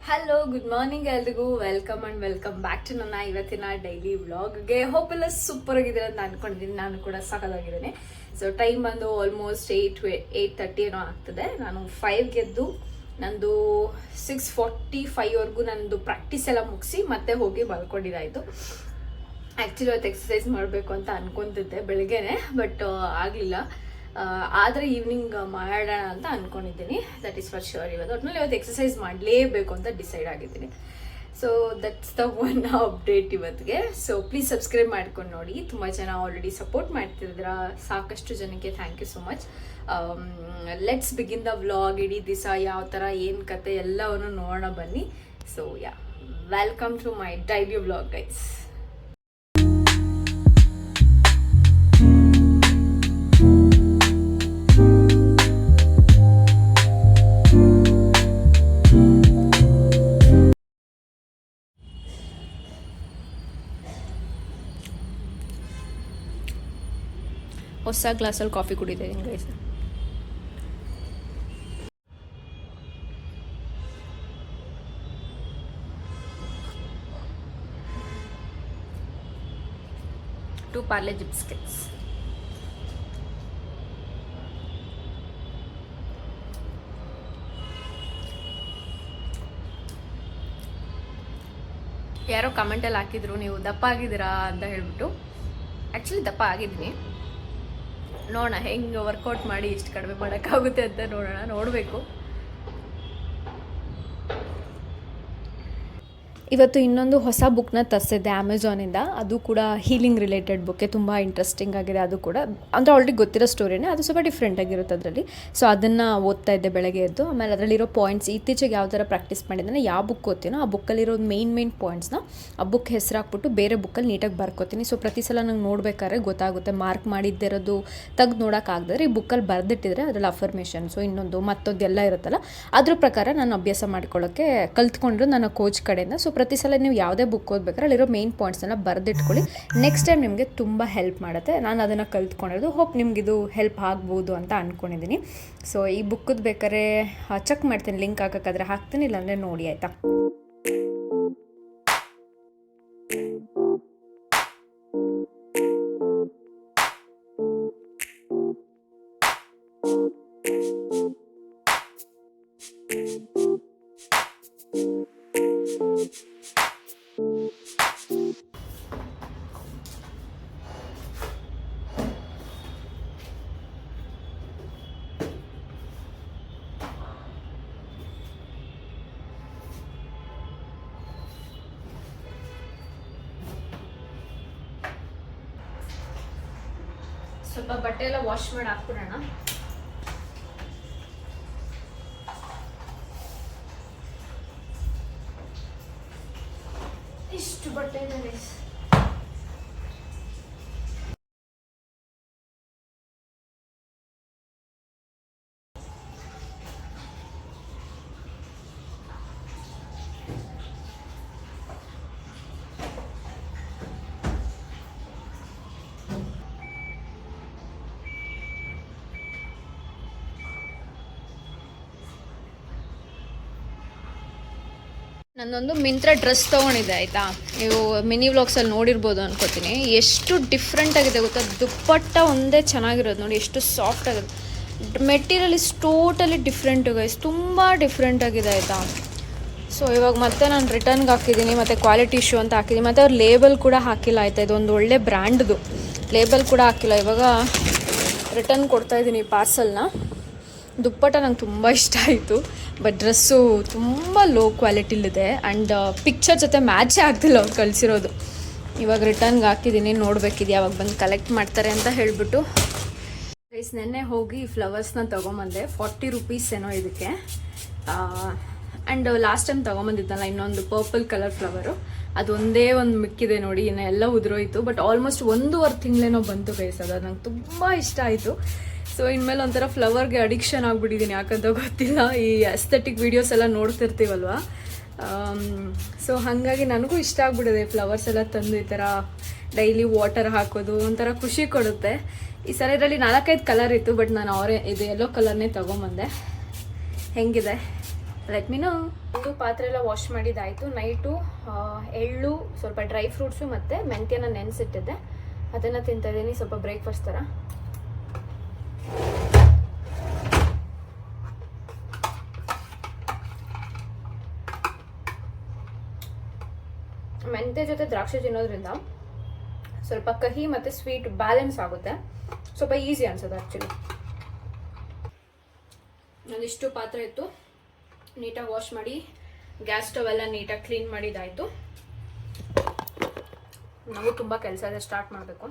Hello, good morning ಎಲ್ರಿಗೂ. Welcome back to ನನ್ನ ಇವತ್ತಿನ ಡೈಲಿ ವ್ಲಾಗ್ಗೆ. ಹೋಪ್ ಎಲ್ಲ ಸೂಪರ್ ಆಗಿದೆ ಅಂತ ಅನ್ಕೊಂಡಿದ್ದೀನಿ. ನಾನು ಕೂಡ ಸಾಕಾಗಿದ್ದೀನಿ. ಸೊ ಟೈಮ್ ಬಂದು ಆಲ್ಮೋಸ್ಟ್ 8:30 ಏನೋ ಆಗ್ತದೆ. ನಾನು 5ಗೆ ಎದ್ದು ನಂದು 6:45ವರೆಗೂ ನಂದು ಪ್ರಾಕ್ಟೀಸ್ ಎಲ್ಲ ಮುಗಿಸಿ ಮತ್ತೆ ಹೋಗಿ ಮಲ್ಕೊಂಡಿದ್ದಾಯಿತು. ಆ್ಯಕ್ಚುಲಿ ಅವತ್ತು ಎಕ್ಸಸೈಸ್ ಮಾಡಬೇಕು ಅಂತ ಅನ್ಕೊತಿದ್ದೆ ಬೆಳಗ್ಗೆನೆ, ಬಟ್ ಆಗಲಿಲ್ಲ. ಆದರೆ ಈವ್ನಿಂಗ್ ಮಾಡೋಣ ಅಂತ ಅನ್ಕೊಂಡಿದ್ದೀನಿ. That is for sure. ಒಟ್ಟಿನಲ್ಲಿ ಇವತ್ತು ಎಕ್ಸಸೈಸ್ ಮಾಡಲೇಬೇಕು ಅಂತ ಡಿಸೈಡ್ ಆಗಿದ್ದೀನಿ. So that's the one update ಇವತ್ತಿಗೆ. ಸೊ ಪ್ಲೀಸ್ ಸಬ್ಸ್ಕ್ರೈಬ್ ಮಾಡ್ಕೊಂಡು ನೋಡಿ. ತುಂಬ ಜನ ಆಲ್ರೆಡಿ ಸಪೋರ್ಟ್ ಮಾಡ್ತಿದ್ರ, ಸಾಕಷ್ಟು ಜನಕ್ಕೆ thank you so much. Let's begin the vlog. ಇಡೀ ದಿವಸ ಯಾವ ಥರ ಏನು ಕತೆ ಎಲ್ಲವನ್ನು ನೋಡೋಣ ಬನ್ನಿ. So welcome to my daily vlog guys. ಹೊಸ ಗ್ಲಾಸಲ್ಲಿ ಕಾಫಿ ಕುಡಿತಾ ಇದ್ದೀನಿ ಗೈಸ್. To Parle biscuits. ಯಾರೋ ಕಮೆಂಟಲ್ಲಿ ಹಾಕಿದ್ರು, ನೀವು ದಪ್ಪ ಆಗಿದ್ದೀರಾ ಅಂತ ಹೇಳ್ಬಿಟ್ಟು. ಆ್ಯಕ್ಚುಲಿ ದಪ್ಪ ಆಗಿದ್ದೀನಿ. ನೋಡೋಣ ಹೆಂಗೆ ವರ್ಕೌಟ್ ಮಾಡಿ ಇಷ್ಟು ಕಡಿಮೆ ಮಾಡೋಕ್ಕಾಗುತ್ತೆ ಅಂತ ನೋಡಬೇಕು. ಇವತ್ತು ಇನ್ನೊಂದು ಹೊಸ ಬುಕ್ನ ತರಿಸಿದ್ದೆ ಅಮೆಝಾನಿಂದ. ಅದು ಕೂಡ ಹೀಲಿಂಗ್ ರಿಲೇಟೆಡ್ ಬುಕ್ಕೆ. ತುಂಬ ಇಂಟ್ರೆಸ್ಟಿಂಗ್ ಆಗಿದೆ. ಅದು ಕೂಡ ಅಂದರೆ ಆಲ್ರೆಡಿ ಗೊತ್ತಿರೋ ಸ್ಟೋರಿನೇ, ಅದು ಸ್ವಲ್ಪ ಡಿಫ್ರೆಂಟ್ ಆಗಿರುತ್ತೆ ಅದರಲ್ಲಿ. ಸೊ ಅದನ್ನು ಓದ್ತಾ ಇದ್ದೆ ಬೆಳಗ್ಗೆ ಎದ್ದು. ಆಮೇಲೆ ಅದರಲ್ಲಿರೋ ಪಾಯಿಂಟ್ಸ್, ಇತ್ತೀಚೆಗೆ ಯಾವ ಥರ ಪ್ರಾಕ್ಟೀಸ್ ಮಾಡಿದ್ದಾನೆ, ಯಾವ ಬುಕ್ ಓದ್ತೀನೋ ಆ ಬುಕ್ಕಲ್ಲಿರೋ ಮೇನ್ ಪಾಯಿಂಟ್ಸ್ನ ಆ ಬುಕ್ ಹೆಸರು ಹಾಕ್ಬಿಟ್ಟು ಬೇರೆ ಬುಕ್ಕಲ್ಲಿ ನೀಟಾಗಿ ಬರ್ಕೋತೀನಿ. ಸೊ ಪ್ರತಿ ಸಲ ನಂಗೆ ನೋಡ್ಬೇಕಾದ್ರೆ ಗೊತ್ತಾಗುತ್ತೆ. ಮಾರ್ಕ್ ಮಾಡಿದ್ದಿರೋದು ತೆಗ್ದು ನೋಡೋಕ್ಕಾಗದ್ರೆ ಈ ಬುಕ್ಕಲ್ಲಿ ಬರೆದಿಟ್ಟಿದ್ರೆ ಅದರಲ್ಲಿ ಅಫರ್ಮೇಷನ್, ಸೊ ಮತ್ತೊಂದು ಎಲ್ಲ ಇರುತ್ತಲ್ಲ, ಅದ್ರ ಪ್ರಕಾರ ನಾನು ಅಭ್ಯಾಸ ಮಾಡ್ಕೊಳ್ಳೋಕ್ಕೆ ಕಲ್ತ್ಕೊಂಡ್ರು ನನ್ನ ಕೋಚ್ ಕಡೆಯಿಂದ. ಸೊ ಪ್ರತಿ ಸಲ ನೀವು ಯಾವುದೇ ಬುಕ್ ಓದ್ಬೇಕಾದ್ರೆ ಅಲ್ಲಿರೋ ಮೇನ್ ಪಾಯಿಂಟ್ಸನ್ನು ಬರೆದಿಟ್ಕೊಳ್ಳಿ. ನೆಕ್ಸ್ಟ್ ಟೈಮ್ ನಿಮಗೆ ತುಂಬ ಹೆಲ್ಪ್ ಮಾಡುತ್ತೆ. ನಾನು ಅದನ್ನು ಕಲ್ತ್ಕೊಂಡಿರೋದು. ಹೋಪ್ ನಿಮಗಿದು ಹೆಲ್ಪ್ ಆಗ್ಬೋದು ಅಂತ ಅಂದ್ಕೊಂಡಿದ್ದೀನಿ. ಸೊ ಈ ಬುಕ್ಕದ್ದು ಬೇಕಾದ್ರೆ ಚೆಕ್ ಮಾಡ್ತೀನಿ, ಲಿಂಕ್ ಹಾಕೋಕ್ಕಾದ್ರೆ ಹಾಕ್ತೀನಿ, ಇಲ್ಲಾಂದರೆ ನೋಡಿ ಆಯಿತಾ. ಸ್ವಲ್ಪ ಬಟ್ಟೆ ಎಲ್ಲ ವಾಶ್ ಮಾಡಿ ಹಾಕ್ಬಿಡೋಣ. ಇಷ್ಟು ಬಟ್ಟೆ ಇದೆ. ನನ್ನೊಂದು ಮಿಂತ್ರ ಡ್ರೆಸ್ ತೊಗೊಂಡಿದ್ದೆ ಆಯಿತಾ. ನೀವು ಮಿನಿ ವ್ಲಾಗ್ಸಲ್ಲಿ ನೋಡಿರ್ಬೋದು ಅನ್ಕೋತೀನಿ. ಎಷ್ಟು ಡಿಫ್ರೆಂಟ್ ಆಗಿದೆ ಗೊತ್ತಾ. ದುಪ್ಪಟ್ಟ ಒಂದೇ ಚೆನ್ನಾಗಿರೋದು ನೋಡಿ, ಎಷ್ಟು ಸಾಫ್ಟ್ ಆಗಿದೆ. Material is totally different guys, ತುಂಬ ಡಿಫ್ರೆಂಟ್ ಆಗಿದೆ ಆಯಿತಾ. ಸೊ ಇವಾಗ ಮತ್ತೆ ನಾನು ರಿಟರ್ನ್ಗೆ ಹಾಕಿದ್ದೀನಿ, ಮತ್ತು ಕ್ವಾಲಿಟಿ ಇಶ್ಯೂ ಅಂತ ಹಾಕಿದ್ದೀನಿ. ಮತ್ತು ಅವ್ರು ಲೇಬಲ್ ಕೂಡ ಹಾಕಿಲ್ಲ ಆಯಿತಾ. ಇದೊಂದು ಒಳ್ಳೆ ಬ್ರ್ಯಾಂಡ್ದು ಲೇಬಲ್ ಕೂಡ ಹಾಕಿಲ್ಲ. ಇವಾಗ ರಿಟರ್ನ್ ಕೊಡ್ತಾಯಿದ್ದೀನಿ ಪಾರ್ಸಲ್ನ. ದುಪ್ಪಟ್ಟ ನಂಗೆ ತುಂಬ ಇಷ್ಟ ಆಯಿತು, ಬಟ್ ಡ್ರೆಸ್ಸು ತುಂಬ ಲೋ ಕ್ವಾಲಿಟಿಲಿದೆ. ಆ್ಯಂಡ್ ಪಿಕ್ಚರ್ ಜೊತೆ ಮ್ಯಾಚೇ ಆಗ್ತಿಲ್ಲ ಅವ್ರು ಕಳಿಸಿರೋದು. ಇವಾಗ ರಿಟರ್ನ್ಗೆ ಹಾಕಿದ್ದೀನಿ, ನೋಡಬೇಕಿದೆ ಯಾವಾಗ ಬಂದು ಕಲೆಕ್ಟ್ ಮಾಡ್ತಾರೆ ಅಂತ ಹೇಳಿಬಿಟ್ಟು. ಗೈಸ್ ನೆನ್ನೆ ಹೋಗಿ ಫ್ಲವರ್ಸ್ನ ತೊಗೊಂಬಂದೆ. 40 ರೂಪೀಸ್ ಏನೋ ಇದಕ್ಕೆ. ಆ್ಯಂಡ್ ಲಾಸ್ಟ್ ಟೈಮ್ ತೊಗೊಂಬಂದಿದ್ದಲ್ಲ ಇನ್ನೊಂದು ಪರ್ಪಲ್ ಕಲರ್ ಫ್ಲವರು, ಅದೊಂದೇ ಒಂದು ಮಿಕ್ಕಿದೆ ನೋಡಿ, ಇನ್ನು ಎಲ್ಲ ಉದುರೋಯ್ತು. ಬಟ್ ಆಲ್ಮೋಸ್ಟ್ 1.5 ತಿಂಗಳೇನೋ ಬಂತು ಗೈಸ್. ಅದು ನಂಗೆ ತುಂಬ ಇಷ್ಟ ಆಯಿತು. ಸೊ ಇನ್ಮೇಲೆ ಒಂಥರ ಫ್ಲವರ್ಗೆ ಅಡಿಕ್ಷನ್ ಆಗಿಬಿಟ್ಟಿದ್ದೀನಿ, ಯಾಕಂತ ಗೊತ್ತಿಲ್ಲ. ಈ ಅಸ್ಥೆಟಿಕ್ ವೀಡಿಯೋಸ್ ಎಲ್ಲ ನೋಡ್ತಿರ್ತೀವಲ್ವ, ಸೊ ಹಾಗಾಗಿ ನನಗೂ ಇಷ್ಟ ಆಗ್ಬಿಟ್ಟಿದೆ ಫ್ಲವರ್ಸ್ ಎಲ್ಲ ತಂದು ಈ ಥರ ಡೈಲಿ ವಾಟರ್ ಹಾಕೋದು ಒಂಥರ ಖುಷಿ ಕೊಡುತ್ತೆ. ಈ ಸಲ ಇದರಲ್ಲಿ 4-5 ಕಲರ್ ಇತ್ತು, ಬಟ್ ನಾನು ಇದು ಯೆಲ್ಲೋ ಕಲರ್ನೇ ತೊಗೊಂಬಂದೆ. ಹೆಂಗಿದೆ ಲೆಟ್ ಮೀ ನೋ. ಒಂದು ಪಾತ್ರೆ ಎಲ್ಲ ವಾಶ್ ಮಾಡಿದ್ದಾಯಿತು. ನೈಟು ಎಳ್ಳು, ಸ್ವಲ್ಪ ಡ್ರೈ ಫ್ರೂಟ್ಸು ಮತ್ತು ಮೆಂತ್ಯನ ನೆನೆಸಿಟ್ಟಿದ್ದೆ, ಅದನ್ನು ತಿಂತಾಯಿದ್ದೀನಿ ಸ್ವಲ್ಪ ಬ್ರೇಕ್ಫಾಸ್ಟ್ ಥರ. ಮೆಂತ್ಯ ಜೊತೆ ದ್ರಾಕ್ಷಿ ತಿನ್ನೋದ್ರಿಂದ ಸ್ವಲ್ಪ ಕಹಿ ಮತ್ತು ಸ್ವೀಟ್ ಬ್ಯಾಲೆನ್ಸ್ ಆಗುತ್ತೆ, ಸ್ವಲ್ಪ ಈಸಿ ಅನ್ಸುತ್ತೆ ಆ್ಯಕ್ಚುಲಿ. ಒಂದಿಷ್ಟು ಪಾತ್ರೆ ಇತ್ತು, ನೀಟಾಗಿ ವಾಶ್ ಮಾಡಿ ಗ್ಯಾಸ್ ಸ್ಟವ್ ಎಲ್ಲ ನೀಟಾಗಿ ಕ್ಲೀನ್ ಮಾಡಿದ್ದಾಯಿತು. ನಾವು ತುಂಬ ಕೆಲಸ ಇದೆ, ಸ್ಟಾರ್ಟ್ ಮಾಡಬೇಕು.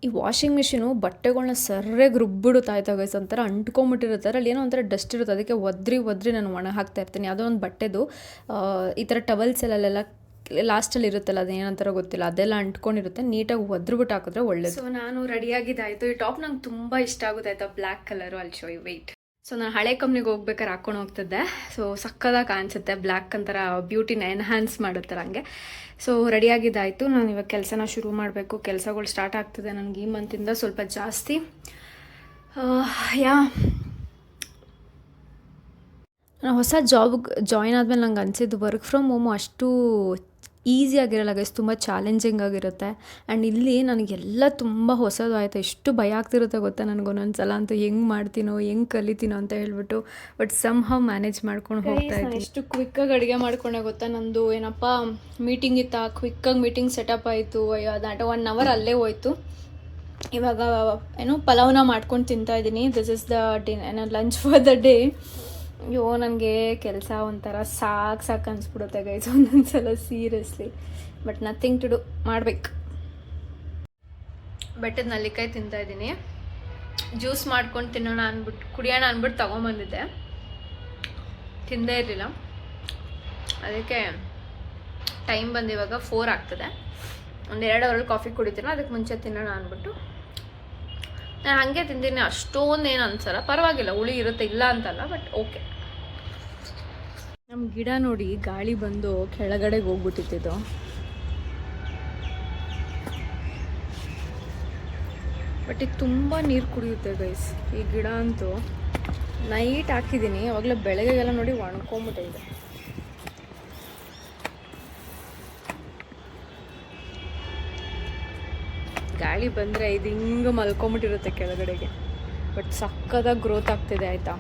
ಈ ವಾಷಿಂಗ್ ಮಿಷಿನು ಬಟ್ಟೆಗಳನ್ನ ಸರ್ಯಾಗಿ ರುಬ್ಬಿಡುತ್ತಾಯ್ತು ಗೈಸ್, ಒಂಥರ ಅಂಟ್ಕೊಂಬಿಟ್ಟಿರುತ್ತೆ, ಅಲ್ಲಿ ಏನೋ ಒಂಥರ ಡಸ್ಟ್ ಇರುತ್ತೆ, ಅದಕ್ಕೆ ಒದ್ರಿ ನಾನು ಒಣ ಹಾಕ್ತಾ ಇರ್ತೀನಿ. ಯಾವುದೋ ಒಂದು ಬಟ್ಟೆದು ಈ ಥರ ಟವಲ್ಸ್ ಅಲ್ಲೆಲ್ಲ ಲಾಸ್ಟಲ್ಲಿ ಇರುತ್ತಲ್ಲ, ಅದೇನಂತಾರೋ ಗೊತ್ತಿಲ್ಲ, ಅದೆಲ್ಲ ಅಂಟ್ಕೊಂಡಿರುತ್ತೆ, ನೀಟಾಗಿ ಒದ್ರುಬಿಟ್ಟು ಹಾಕಿದ್ರೆ ಒಳ್ಳೇದು. ಸೊ ನಾನು ರೆಡಿಯಾಗಿದ್ದಾಯಿತು. ಈ ಟಾಪ್ ನಂಗೆ ತುಂಬ ಇಷ್ಟ ಆಗುತ್ತೆ ಆಯಿತಾ, ಬ್ಲ್ಯಾಕ್ ಕಲರು. ಅಲ್ಲಿ ಶೋ ಯು ವೆಯ್ಟ್. ಸೊ ನಾನು ಹಳೆ ಕಂಪ್ನಿಗೆ ಹೋಗ್ಬೇಕಾದ್ರೆ ಹಾಕ್ಕೊಂಡು ಹೋಗ್ತಿದ್ದೆ. ಸೊ ಸಕ್ಕದಾಗಿ ಕಾಣಿಸುತ್ತೆ, ಬ್ಲ್ಯಾಕ್ ಒಂಥರ ಬ್ಯೂಟಿನ ಎನ್ಹ್ಯಾನ್ಸ್ ಮಾಡುತ್ತಾರೆ ಹಂಗೆ. ಸೊ ರೆಡಿಯಾಗಿದ್ದಾಯಿತು. ನಾನು ಇವಾಗ ಕೆಲಸನ ಶುರು ಮಾಡಬೇಕು. ಕೆಲಸಗಳು ಸ್ಟಾರ್ಟ್ ಆಗ್ತಿದೆ ನನಗೆ ಈ ಮಂತಿಂದ ಸ್ವಲ್ಪ ಜಾಸ್ತಿ. ನಾನು ಹೊಸ ಜಾಬ್ಗೆ ಜಾಯ್ನ್ ಆದಮೇಲೆ ನಂಗೆ ಅನಿಸಿದ್ದು ವರ್ಕ್ ಫ್ರಮ್ ಹೋಮು ಅಷ್ಟು ಈಸಿಯಾಗಿರಲ್ಲ ಗೈಸ್, ತುಂಬ ಚಾಲೆಂಜಿಂಗ್ ಆಗಿರುತ್ತೆ. ಆ್ಯಂಡ್ ಇಲ್ಲಿ ನನಗೆಲ್ಲ ತುಂಬ ಹೊಸದು ಆಯಿತು. ಎಷ್ಟು ಭಯ ಆಗ್ತಿರುತ್ತೆ ಗೊತ್ತಾ ನನಗೆ ಒಂದೊಂದು ಸಲ ಅಂತೂ, ಹೆಂಗೆ ಮಾಡ್ತೀನೋ ಹೆಂಗೆ ಕಲಿತೀನೋ ಅಂತ ಹೇಳ್ಬಿಟ್ಟು. ಬಟ್ ಸಮ್ ಹೌ ಮ್ಯಾನೇಜ್ ಮಾಡ್ಕೊಂಡು ಹೋಗ್ತಾ ಇದ್ದೀನಿ. ಎಷ್ಟು ಕ್ವಿಕ್ಕಾಗಿ ಅಡುಗೆ ಮಾಡ್ಕೊಂಡೆ ಗೊತ್ತಾ. ನಂದು ಏನಪ್ಪ ಮೀಟಿಂಗ್ ಇತ್ತಾ, ಕ್ವಿಕ್ಕಾಗಿ ಮೀಟಿಂಗ್ ಸೆಟಪ್ ಆಯಿತು. ಅದಾಟ 1 ಅವರ್ ಅಲ್ಲೇ ಹೋಯ್ತು. ಇವಾಗ ಏನು ಪಲಾವ್ನ ಮಾಡ್ಕೊಂಡು ತಿಂತಾಯಿದ್ದೀನಿ. This is the lunch for the day. ಅಯ್ಯೋ ನನಗೆ ಕೆಲಸ ಒಂಥರ ಸಾಕು ಅನಿಸ್ಬಿಡುತ್ತೆ ಗೈಸ್ ಒಂದೊಂದ್ಸಲ seriously. But nothing to do, ಮಾಡಬೇಕು. ಬೆಟ್ಟದ ನಲ್ಲಿಕಾಯಿ ತಿಂತಾಯಿದ್ದೀನಿ. ಜ್ಯೂಸ್ ಮಾಡ್ಕೊಂಡು ತಿನ್ನೋಣ ಅಂದ್ಬಿಟ್ಟು, ಕುಡಿಯೋಣ ಅಂದ್ಬಿಟ್ಟು ತೊಗೊಂಬಂದಿದ್ದೆ, ತಿಂದೇ ಇರಲಿಲ್ಲ. ಅದಕ್ಕೆ ಟೈಮ್ ಬಂದು ಇವಾಗ 4 ಆಗ್ತದೆ. 1-2 ಅವರಲ್ಲಿ ಕಾಫಿ ಕುಡಿತೀನಿ, ಅದಕ್ಕೆ ಮುಂಚೆ ತಿನ್ನೋಣ ಅಂದ್ಬಿಟ್ಟು ನಾನು ಹಾಗೆ ತಿಂತೀನಿ. ಅಷ್ಟೊಂದೇನು ಅನ್ಸಲ್ಲ, ಪರವಾಗಿಲ್ಲ, ಹುಳಿ ಇರುತ್ತೆ, ಇಲ್ಲ ಅಂತಲ್ಲ, ಬಟ್ ಓಕೆ. ನಮ್ಮ ಗಿಡ ನೋಡಿ ಗಾಳಿ ಬಂದು ಕೆಳಗಡೆಗೆ ಹೋಗ್ಬಿಟ್ಟಿದ್ದು. ಬಟ್ ಇದು ತುಂಬ ನೀರು ಕುಡಿಯುತ್ತೆ ಗೈಸ್ ಈ ಗಿಡ ಅಂತೂ. ನೈಟ್ ಹಾಕಿದ್ದೀನಿ, ಅವಾಗಲೇ ಬೆಳಗ್ಗೆಗೆಲ್ಲ ನೋಡಿ ಒಣಕೊಂಬಿಟ್ಟಿದೆ. ಗಾಳಿ ಬಂದರೆ ಇದು ಹಿಂಗೆ ಮಲ್ಕೊಂಬಿಟ್ಟಿರುತ್ತೆ ಕೆಳಗಡೆಗೆ. ಬಟ್ ಸಕ್ಕದಾಗಿ ಗ್ರೋತ್ ಆಗ್ತಿದೆ ಆಯಿತಾ.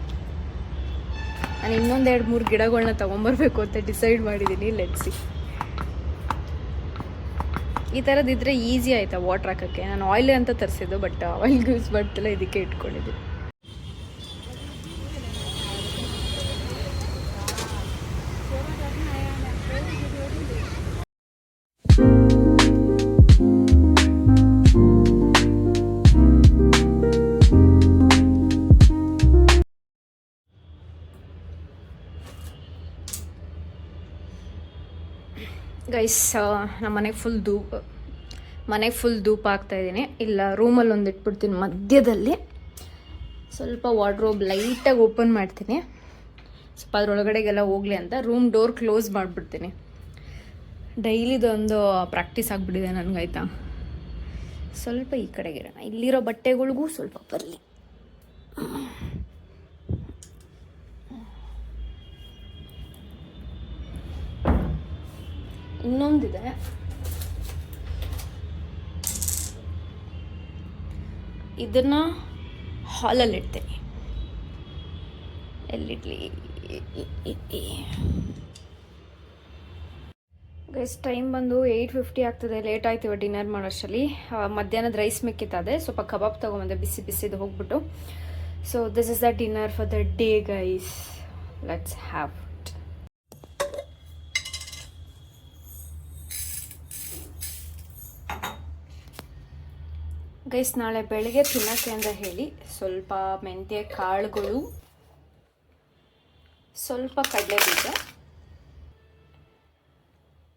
ನಾನು ಇನ್ನೊಂದು 2-3 ಗಿಡಗಳನ್ನ ತೊಗೊಂಬರ್ಬೇಕು ಅಂತ ಡಿಸೈಡ್ ಮಾಡಿದ್ದೀನಿ. ಲೆಟ್ಸಿ. ಈ ಥರದ್ದಿದ್ರೆ ಈಸಿ ಆಯಿತಾ ವಾಟ್ರ್ ಹಾಕೋಕ್ಕೆ. ನಾನು ಆಯಿಲ್ ಅಂತ ತರಿಸಿದ್ದು, ಬಟ್ ಆಯಿಲ್ಗೆ ಯೂಸ್ ಮಾಡ್ತಿಲ್ಲ, ಇದಕ್ಕೆ ಇಟ್ಕೊಂಡಿದ್ದೀನಿ. ಗೈಸ್ ನಮ್ಮ ಮನೆಗೆ ಫುಲ್ ಧೂಪ ಹಾಕ್ತಾಯಿದ್ದೀನಿ. ಇಲ್ಲ ರೂಮಲ್ಲಿ ಒಂದು ಇಟ್ಬಿಡ್ತೀನಿ ಮಧ್ಯದಲ್ಲಿ. ಸ್ವಲ್ಪ ವಾರ್ಡ್ರೋಬ್ ಲೈಟಾಗಿ ಓಪನ್ ಮಾಡ್ತೀನಿ, ಸ್ವಲ್ಪ ಅದರೊಳಗಡೆಗೆಲ್ಲ ಹೋಗಲಿ ಅಂತ. ರೂಮ್ ಡೋರ್ ಕ್ಲೋಸ್ ಮಾಡಿಬಿಡ್ತೀನಿ. ಡೈಲಿದೊಂದು ಪ್ರಾಕ್ಟೀಸ್ ಆಗಿಬಿಟ್ಟಿದೆ ನನಗಾಯ್ತಾ. ಸ್ವಲ್ಪ ಈ ಕಡೆಗೆ ಇರೋಣ, ಇಲ್ಲಿರೋ ಬಟ್ಟೆಗಳಿಗೂ ಸ್ವಲ್ಪ ಬರಲಿ. ಇನ್ನೊಂದಿದೆ, ಇದನ್ನು ಹಾಲಲ್ಲಿ ಇಡ್ತೀನಿ. ಎಲ್ಲಿಡ್ಲಿ, ಗೈಸ್ ಟೈಮ್ ಬಂದು 8:50 ಆಗ್ತದೆ. ಲೇಟ್ ಆಯ್ತು ಇವಾಗ ಡಿನ್ನರ್ ಮಾಡೋಷ್ಟರಲ್ಲಿ. ಮಧ್ಯಾಹ್ನದ ರೈಸ್ ಮಿಕ್ಕಿತ್ತದೆ, ಸ್ವಲ್ಪ ಕಬಾಬ್ ತೊಗೊಂಬಂದೆ ಬಿಸಿ ಬಿಸಿದು ಹೋಗ್ಬಿಟ್ಟು. So this is the dinner for the day guys. Let's have it. Guys ನಾಳೆ ಬೆಳಗ್ಗೆ ತಿನ್ನೋಕ್ಕೆ ಅಂತ ಹೇಳಿ ಸ್ವಲ್ಪ ಮೆಂತ್ಯ ಕಾಳುಗಳು, ಸ್ವಲ್ಪ ಕಡಲೆ ಬೀಜ,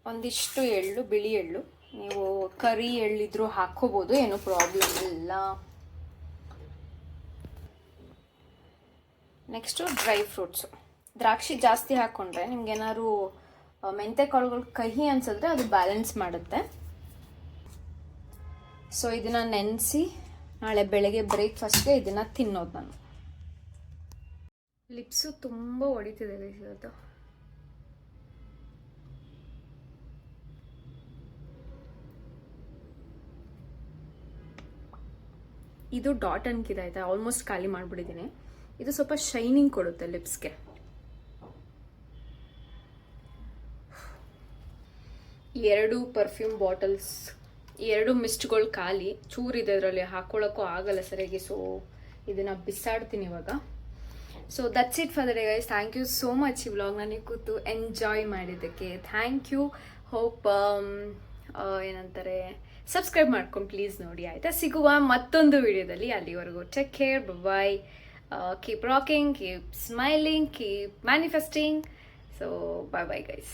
ಒಂದಿಷ್ಟು ಎಳ್ಳು, ಬಿಳಿ ಎಳ್ಳು, ನೀವು ಕರಿ ಎಳ್ಳಿದ್ರೂ ಹಾಕ್ಕೋಬೋದು, ಏನೂ ಪ್ರಾಬ್ಲಮ್ ಇಲ್ಲ. Next dry fruits. ದ್ರಾಕ್ಷಿ ಜಾಸ್ತಿ ಹಾಕ್ಕೊಂಡ್ರೆ ನಿಮ್ಗೇನಾದ್ರು ಮೆಂತ್ಯ ಕಾಳುಗಳು ಕಹಿ ಅನ್ಸಿದ್ರೆ ಅದು ಬ್ಯಾಲೆನ್ಸ್ ಮಾಡುತ್ತೆ. ಸೊ ಇದನ್ನು ನೆನೆಸಿ ನಾಳೆ ಬೆಳಗ್ಗೆ ಬ್ರೇಕ್ಫಾಸ್ಟ್ಗೆ ಇದನ್ನು ತಿನ್ನೋದು ನಾನು. ಲಿಪ್ಸು ತುಂಬ ಹೊಡಿತಿದೆ ಇವತ್ತು. ಇದು ಡಾಟ್ ಅನ್ಕಿದೆ ಆಯಿತಾ, ಆಲ್ಮೋಸ್ಟ್ ಖಾಲಿ ಮಾಡಿಬಿಟ್ಟಿದ್ದೀನಿ. ಇದು ಸ್ವಲ್ಪ ಶೈನಿಂಗ್ ಕೊಡುತ್ತೆ ಲಿಪ್ಸ್ಗೆ. ಎರಡು ಪರ್ಫ್ಯೂಮ್ ಬಾಟಲ್ಸ್, ಎರಡು ಮಿಸ್ಟ್ಗಳು ಖಾಲಿ, ಚೂರಿದೆ ಇದರಲ್ಲಿ, ಹಾಕ್ಕೊಳ್ಳೋಕ್ಕೂ ಆಗಲ್ಲ ಸರಿಯಾಗಿ. ಸೊ ಇದನ್ನು ಬಿಸಾಡ್ತೀನಿ ಇವಾಗ. So that's it for the day guys. Thank you so much ಈ ವ್ಲಾಗ್ ನನಗೆ ಕೂತು ಎಂಜಾಯ್ ಮಾಡಿದ್ದಕ್ಕೆ. Thank you. ಹೋಪ್ ಏನಂತಾರೆ, ಸಬ್ಸ್ಕ್ರೈಬ್ ಮಾಡ್ಕೊಂಡು ಪ್ಲೀಸ್ ನೋಡಿ ಆಯಿತಾ. ಸಿಗುವ ಮತ್ತೊಂದು ವಿಡಿಯೋದಲ್ಲಿ. ಅಲ್ಲಿವರೆಗೂ take care, bye. Keep rocking, keep smiling, keep manifesting. So bye bye guys.